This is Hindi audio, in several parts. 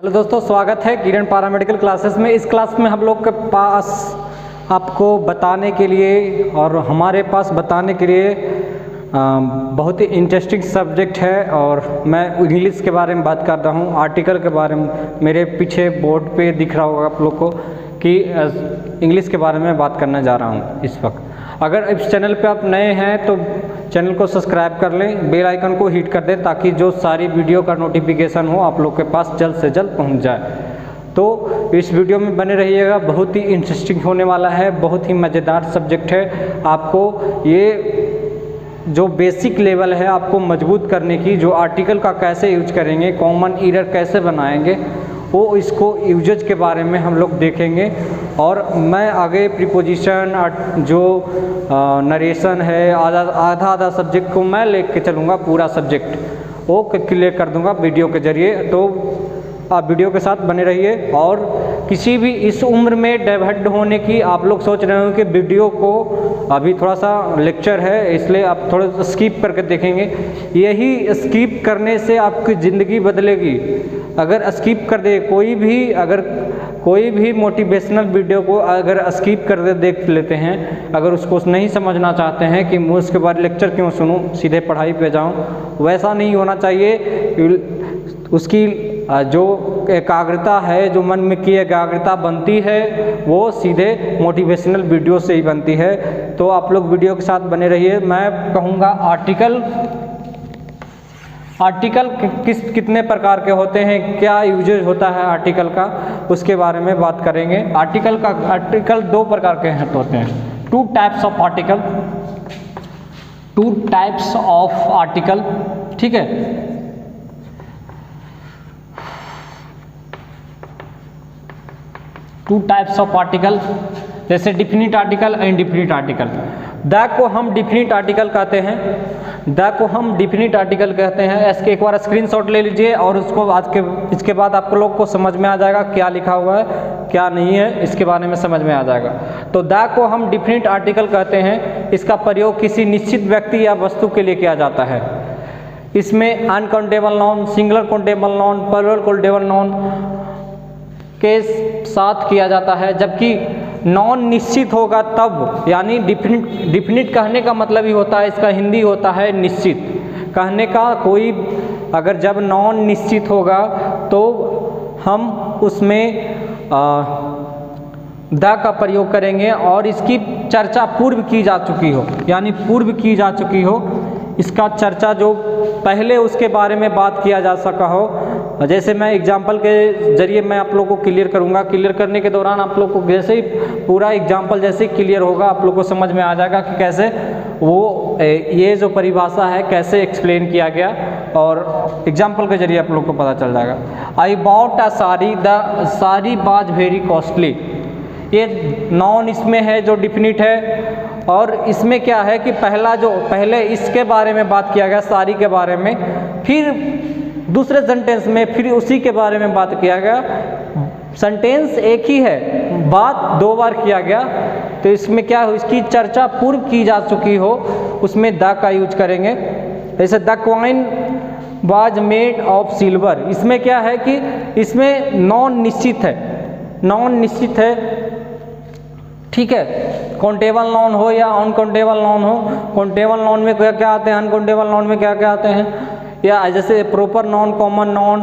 हेलो दोस्तों, स्वागत है किरण पैरामेडिकल क्लासेस में। इस क्लास में हम लोग के पास आपको बताने के लिए और हमारे पास बताने के लिए बहुत ही इंटरेस्टिंग सब्जेक्ट है और मैं इंग्लिश के बारे में बात कर रहा हूँ। आर्टिकल के बारे में मेरे पीछे बोर्ड पे दिख रहा होगा आप लोग को कि इंग्लिश के बारे में बात करने जा रहा हूँ इस वक्त। अगर इस चैनल पे आप नए हैं तो चैनल को सब्सक्राइब कर लें, बेल आइकन को हिट कर दें ताकि जो सारी वीडियो का नोटिफिकेशन हो आप लोग के पास जल्द से जल्द पहुंच जाए। तो इस वीडियो में बने रहिएगा, बहुत ही इंटरेस्टिंग होने वाला है, बहुत ही मज़ेदार सब्जेक्ट है। आपको ये जो बेसिक लेवल है आपको मजबूत करने की, जो आर्टिकल का कैसे यूज करेंगे, कॉमन एरर कैसे बनाएंगे, वो इसको यूजेज के बारे में हम लोग देखेंगे। और मैं आगे प्रीपोजिशन जो नरेशन है आधा सब्जेक्ट को मैं लेके चलूँगा, पूरा सब्जेक्ट वो क्लियर कर दूँगा वीडियो के ज़रिए। तो आप वीडियो के साथ बने रहिए। और किसी भी इस उम्र में डाइवर्ट होने की आप लोग सोच रहे हो कि वीडियो को अभी थोड़ा सा लेक्चर है इसलिए आप थोड़ा सा स्किप करके देखेंगे, यही स्किप करने से आपकी ज़िंदगी बदलेगी। अगर स्किप कर दे कोई भी मोटिवेशनल वीडियो को अगर स्किप कर दे देख लेते हैं, अगर उसको नहीं समझना चाहते हैं कि मैं उसके बाद लेक्चर क्यों सुनूं, सीधे पढ़ाई पे जाऊं, वैसा नहीं होना चाहिए। उसकी जो एकाग्रता है, जो मन में की एकाग्रता बनती है वो सीधे मोटिवेशनल वीडियो से ही बनती है। तो आप लोग वीडियो के साथ बने रहिए। मैं कहूँगा आर्टिकल कितने प्रकार के होते हैं, क्या यूजेज होता है आर्टिकल का, उसके बारे में बात करेंगे। आर्टिकल दो प्रकार के होते हैं, टू टाइप्स ऑफ आर्टिकल, ठीक है। टू टाइप्स ऑफ आर्टिकल, जैसे definite article, indefinite article. The को हम डिफिनिट आर्टिकल कहते हैं। इसके एक बार स्क्रीनशॉट ले लीजिए और उसको इसके बाद आप लोग को समझ में आ जाएगा क्या लिखा हुआ है क्या नहीं है, इसके बारे में समझ में आ जाएगा। तो द को हम डिफिनिट आर्टिकल कहते हैं। इसका प्रयोग किसी निश्चित व्यक्ति या वस्तु के लिए किया जाता है। इसमें uncountable noun, singular countable noun, plural countable noun के साथ किया जाता है। जबकि नॉन निश्चित होगा तब, यानी डिफिनिट कहने का मतलब ही होता है, इसका हिंदी होता है निश्चित कहने का। कोई अगर जब नॉन निश्चित होगा तो हम उसमें द का प्रयोग करेंगे और इसकी चर्चा पूर्व की जा चुकी हो, यानी पूर्व की जा चुकी हो, इसका चर्चा जो पहले उसके बारे में बात किया जा सका हो। जैसे मैं एग्जाम्पल के ज़रिए मैं आप लोग को क्लियर करूँगा। क्लियर करने के दौरान आप लोग को जैसे ही पूरा एग्जाम्पल जैसे ही क्लियर होगा आप लोग को समझ में आ जाएगा कि कैसे वो ये जो परिभाषा है कैसे एक्सप्लेन किया गया, और एग्जाम्पल के ज़रिए आप लोग को पता चल जाएगा। I bought a sari, the sari was very costly. ये नॉन इसमें है जो डिफिनिट है। और इसमें क्या है कि पहले इसके बारे में बात किया गया, साड़ी के बारे में, फिर दूसरे सेंटेंस में फिर उसी के बारे में बात किया गया। सेंटेंस एक ही है, बात दो बार किया गया। तो इसमें क्या हो, इसकी चर्चा पूर्व की जा चुकी हो, उसमें द का यूज करेंगे। जैसे the coin was made of silver, इसमें क्या है कि इसमें नॉन निश्चित है, ठीक है। काउंटेबल नाउन हो या अनकाउंटेबल नाउन हो, काउंटेबल नाउन में क्या क्या आते हैं, अनकाउंटेबल नाउन में क्या क्या आते हैं, या जैसे proper noun, common noun,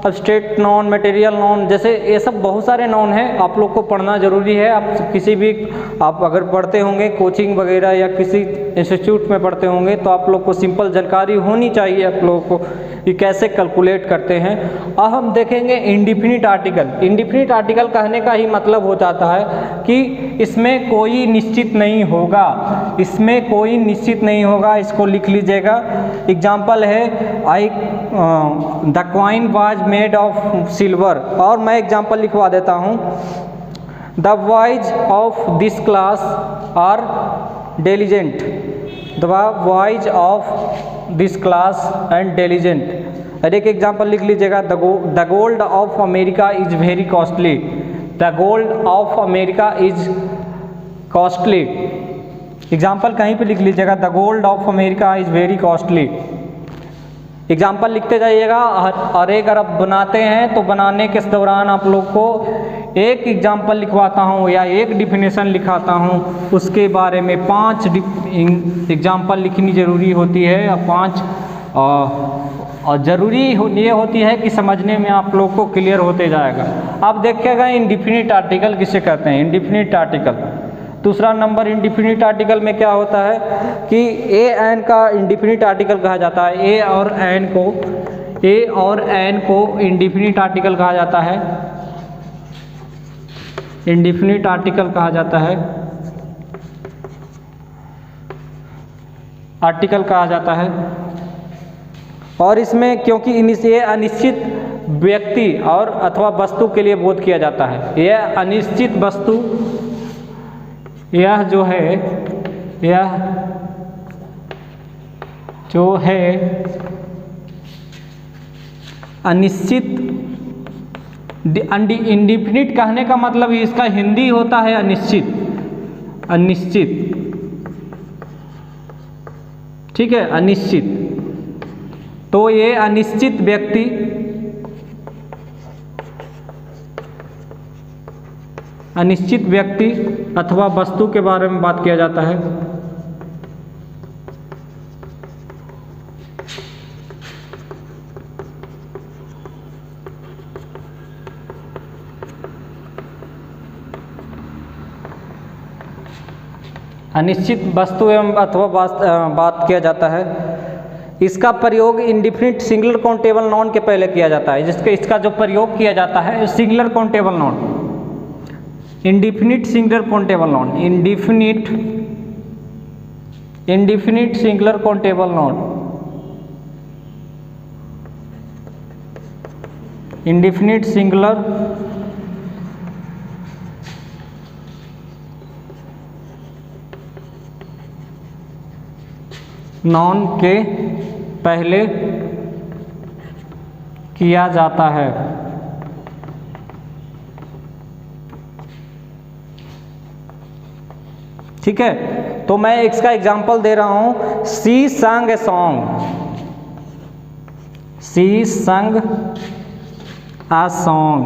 abstract noun, material noun, जैसे ये सब बहुत सारे नाउन हैं। आप लोग को पढ़ना ज़रूरी है। आप अगर पढ़ते होंगे कोचिंग वगैरह या किसी इंस्टीट्यूट में पढ़ते होंगे तो आप लोग को सिंपल जानकारी होनी चाहिए आप लोगों को कि कैसे कैलकुलेट करते हैं। अब हम देखेंगे इंडिफिनिट आर्टिकल। इंडिफिनिट आर्टिकल कहने का ही मतलब हो जाता है कि इसमें कोई निश्चित नहीं होगा, इसको लिख लीजिएगा। एग्जाम्पल है the coin was made of silver, और मैं एग्जाम्पल लिखवा देता हूँ। The boys of this class are diligent, the boys of this class and diligent. और एक एग्जाम्पल लिख लीजिएगा, the gold of America is very costly, the gold of America is costly. Example कहीं पे लिख लीजिएगा, the gold of America is very costly. Example लिखते जाइएगा और एक अगर आप बनाते हैं तो बनाने के दौरान आप लोग को एक एग्जाम्पल लिखवाता हूँ या एक डिफिनेशन लिखाता हूँ, उसके बारे में 5 एग्जाम्पल लिखनी ज़रूरी होती है या 5 और ज़रूरी ये होती है कि समझने में आप लोग को क्लियर होते जाएगा। अब देखिएगा इंडिफिनिट आर्टिकल किसे कहते हैं। इंडिफिनिट आर्टिकल, दूसरा नंबर इंडिफिनिट आर्टिकल में क्या होता है कि ए एन का इंडिफिनिट आर्टिकल कहा जाता है। ए और एन को इंडिफिनिट आर्टिकल कहा जाता है। इंडिफिनिट आर्टिकल कहा जाता है, आर्टिकल कहा जाता है। और इसमें क्योंकि ये अनिश्चित व्यक्ति और अथवा वस्तु के लिए बोध किया जाता है। यह अनिश्चित वस्तु, यह जो है अनिश्चित, इंडिफिनिट कहने का मतलब इसका हिंदी होता है अनिश्चित, अनिश्चित, ठीक है, अनिश्चित। तो ये अनिश्चित व्यक्ति अथवा वस्तु के बारे में बात किया जाता है। अनिश्चित वस्तु एवं अथवा बात किया जाता है। इसका प्रयोग इंडिफिनिट सिंगुलर काउंटेबल नाउन के पहले किया जाता है। इसका जो प्रयोग किया जाता है singular countable noun, indefinite singular countable noun, indefinite singular countable noun, indefinite singular noun के पहले किया जाता है। ठीक है, तो मैं इसका एग्जांपल दे रहा हूं। सी संग ए सॉन्ग, सी संग आ सॉन्ग।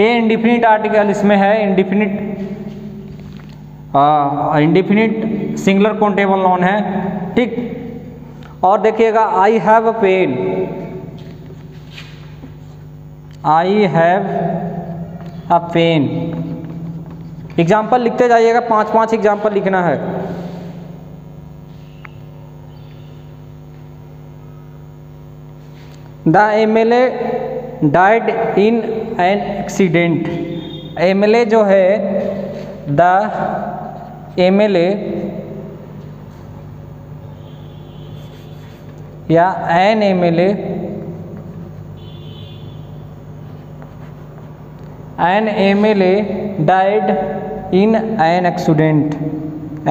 ये इंडिफिनिट आर्टिकल इसमें है, इंडिफिनिट सिंगुलर काउंटेबल नाउन है। ठीक, और देखिएगा I have a pen, I have a pen. Example लिखते जाइएगा, 5-5 एग्जाम्पल लिखना है। The MLA died in an accident. MLA जो है, द MLA या an MLA, an MLA died in an accident,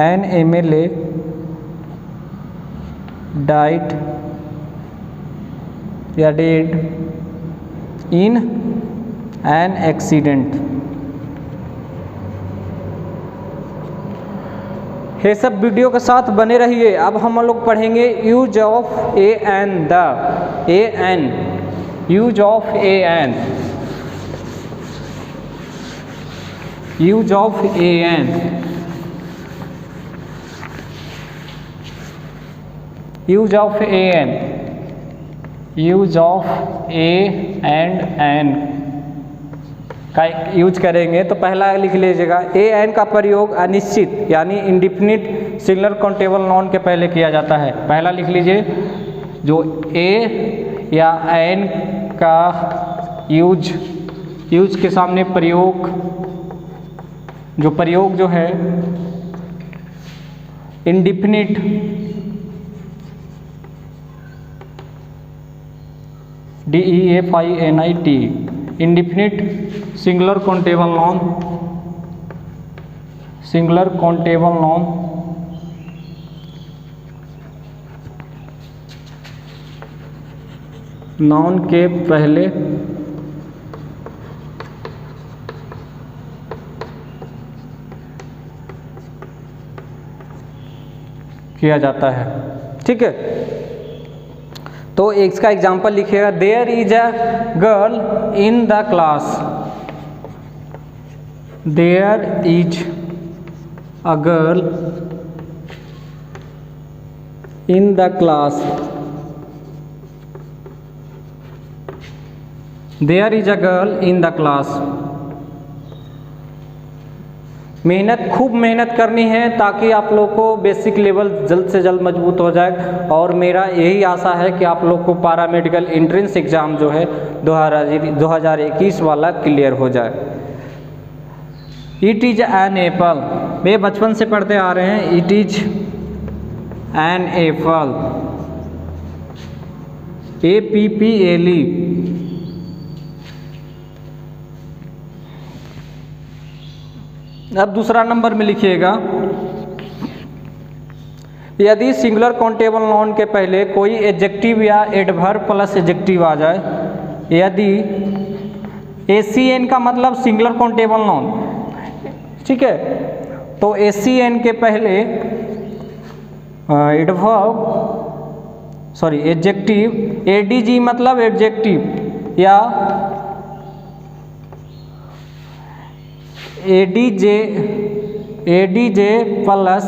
an MLA died या dead in an accident। ये सब वीडियो के साथ बने रहिए। अब हम लोग पढ़ेंगे use of an, the an, use of an, use of an, use of an, use of a and n का यूज करेंगे। तो पहला लिख लीजिएगा, ए एन का प्रयोग अनिश्चित यानी इंडिफिनिट सिंगुलर काउंटेबल नाउन के पहले किया जाता है। पहला लिख लीजिए, जो ए या एन का यूज के सामने प्रयोग, जो प्रयोग जो है indefinite DEFINIT, indefinite singular countable noun, singular countable noun noun के पहले किया जाता है। ठीक है, तो इसका एग्जाम्पल लिखिएगा, there is a girl in the class, there is a girl in the class, there is a girl in the class. खूब मेहनत करनी है ताकि आप लोग को बेसिक लेवल जल्द से जल्द मजबूत हो जाए, और मेरा यही आशा है कि आप लोग को पैरामेडिकल एंट्रेंस एग्ज़ाम जो है 2021 वाला क्लियर हो जाए। इट इज एन एप्पल, वे बचपन से पढ़ते आ रहे हैं, it is an apple, APPLE। अब दूसरा नंबर में लिखिएगा, यदि सिंगुलर काउंटेबल नाउन के पहले कोई एडजेक्टिव या एडवर्ब प्लस एडजेक्टिव आ जाए, यदि ACN का मतलब सिंगुलर काउंटेबल नाउन, ठीक है, तो ACN के पहले एडजेक्टिव, ADG मतलब एडजेक्टिव या ADJ प्लस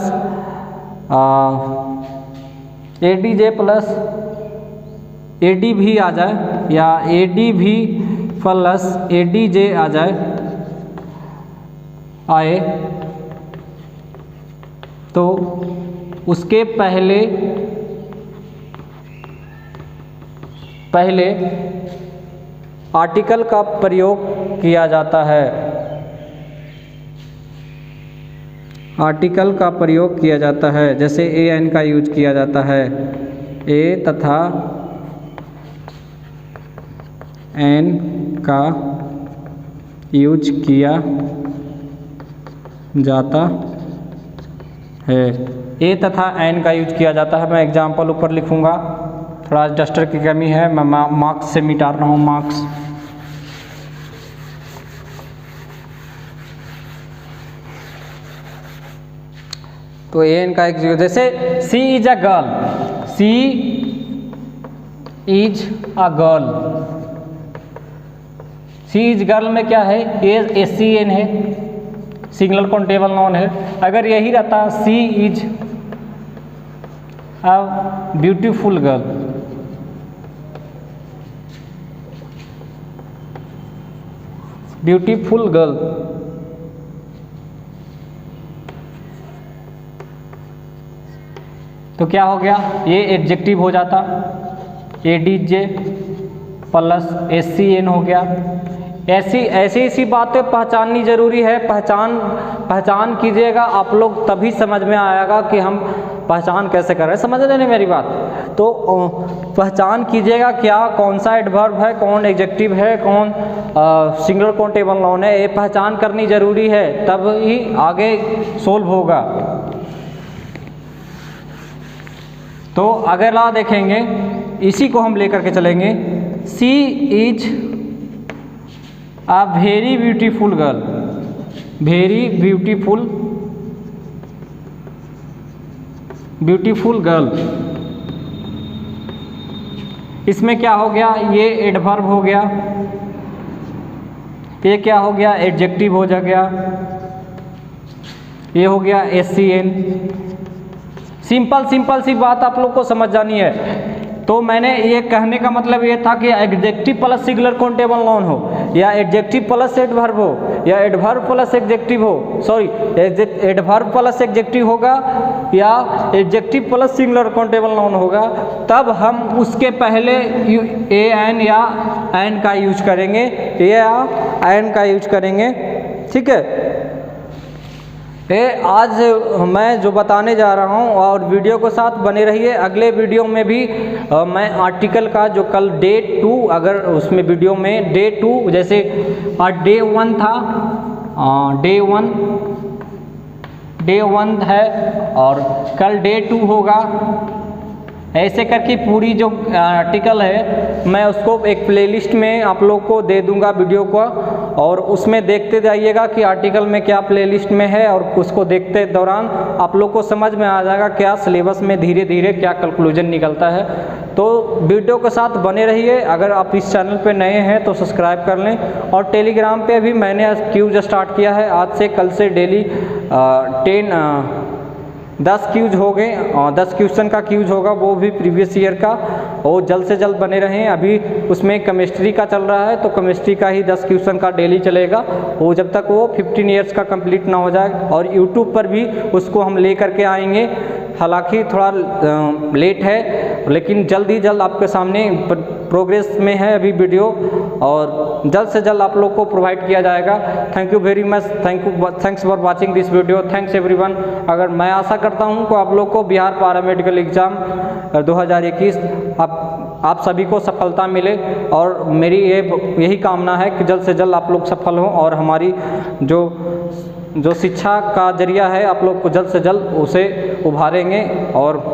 AD भी आ जाए, या ADV प्लस ADJ आ आए, तो उसके पहले आर्टिकल का प्रयोग किया जाता है, आर्टिकल का प्रयोग किया जाता है, जैसे AN का यूज किया जाता है, A तथा N का यूज किया जाता है, A तथा N का यूज किया जाता है। मैं एग्जाम्पल ऊपर लिखूंगा, थोड़ा डस्टर की कमी है, मैं मार्क्स से मिटा रहा हूँ मार्क्स। तो AN का एक, जैसे she is a girl, she is a girl, she is girl में क्या है, ACN है, सिंगुलर काउंटेबल नाउन है। अगर यही रहता she is a beautiful girl, beautiful girl, तो क्या हो गया, ये एडजेक्टिव हो जाता, ADJ प्लस ACN हो गया। ऐसी बातें पहचाननी जरूरी है, पहचान कीजिएगा आप लोग, तभी समझ में आएगा कि हम पहचान कैसे कर रहे हैं। समझ रहे हैं मेरी बात? तो पहचान कीजिएगा क्या कौन सा एडवर्ब है, कौन एडजेक्टिव है, कौन सिंगुलर काउंटेबल नाउन है, ये पहचान करनी जरूरी है, तब ही आगे सोल्व होगा। तो अगला देखेंगे, इसी को हम लेकर के चलेंगे, she is a very beautiful girl, very beautiful girl. इसमें क्या हो गया, ये एडवर्ब हो गया, ये क्या हो गया, एडजेक्टिव हो गया, ये हो गया ACN। सिंपल सी बात आप लोग को समझ जानी है। तो मैंने ये कहने का मतलब ये था कि adjective plus singular countable noun हो, या एडजेक्टिव प्लस एडवर्ब हो, या एडवर्ब प्लस एडजेक्टिव हो, सॉरी एडवर्ब प्लस एडजेक्टिव होगा, या adjective plus singular countable noun होगा, तब हम उसके पहले AN या N का यूज करेंगे, या N का यूज करेंगे। ठीक है, आज मैं जो बताने जा रहा हूं, और वीडियो के साथ बने रहिए। अगले वीडियो में भी मैं आर्टिकल का जो कल डे 2, अगर उसमें वीडियो में डे 2 जैसे डे 1 था, डे 1 है, और कल डे 2 होगा, ऐसे करके पूरी जो आर्टिकल है मैं उसको एक प्लेलिस्ट में आप लोग को दे दूंगा वीडियो को, और उसमें देखते जाइएगा कि आर्टिकल में क्या प्लेलिस्ट में है, और उसको देखते दौरान आप लोग को समझ में आ जाएगा क्या सिलेबस में धीरे धीरे क्या कंक्लूजन निकलता है। तो वीडियो के साथ बने रहिए। अगर आप इस चैनल पे नए हैं तो सब्सक्राइब कर लें, और टेलीग्राम पे भी मैंने क्यूज स्टार्ट किया है। आज से कल से डेली 10 क्यूज हो गए, 10 क्वेश्चन का क्यूज होगा, वो भी प्रीवियस ईयर का, और जल्द से जल्द बने रहें। अभी उसमें केमिस्ट्री का चल रहा है तो केमिस्ट्री का ही 10 क्वेश्चन का डेली चलेगा, वो जब तक वो 15 ईयर्स का कंप्लीट ना हो जाए। और यूट्यूब पर भी उसको हम ले करके आएंगे, हालांकि थोड़ा लेट है लेकिन जल्द ही जल्द आपके सामने प्रोग्रेस में है अभी वीडियो, और जल्द से जल्द आप लोग को प्रोवाइड किया जाएगा। Thank you very much, thanks for watching this video, thanks everyone. अगर मैं आशा करता हूं कि आप लोग को बिहार पैरामेडिकल एग्ज़ाम 2021 आप सभी को सफलता मिले, और मेरी यही कामना है कि जल्द से जल्द आप लोग सफल हों, और हमारी जो शिक्षा का जरिया है आप लोग को जल्द से जल्द उसे उभारेंगे। और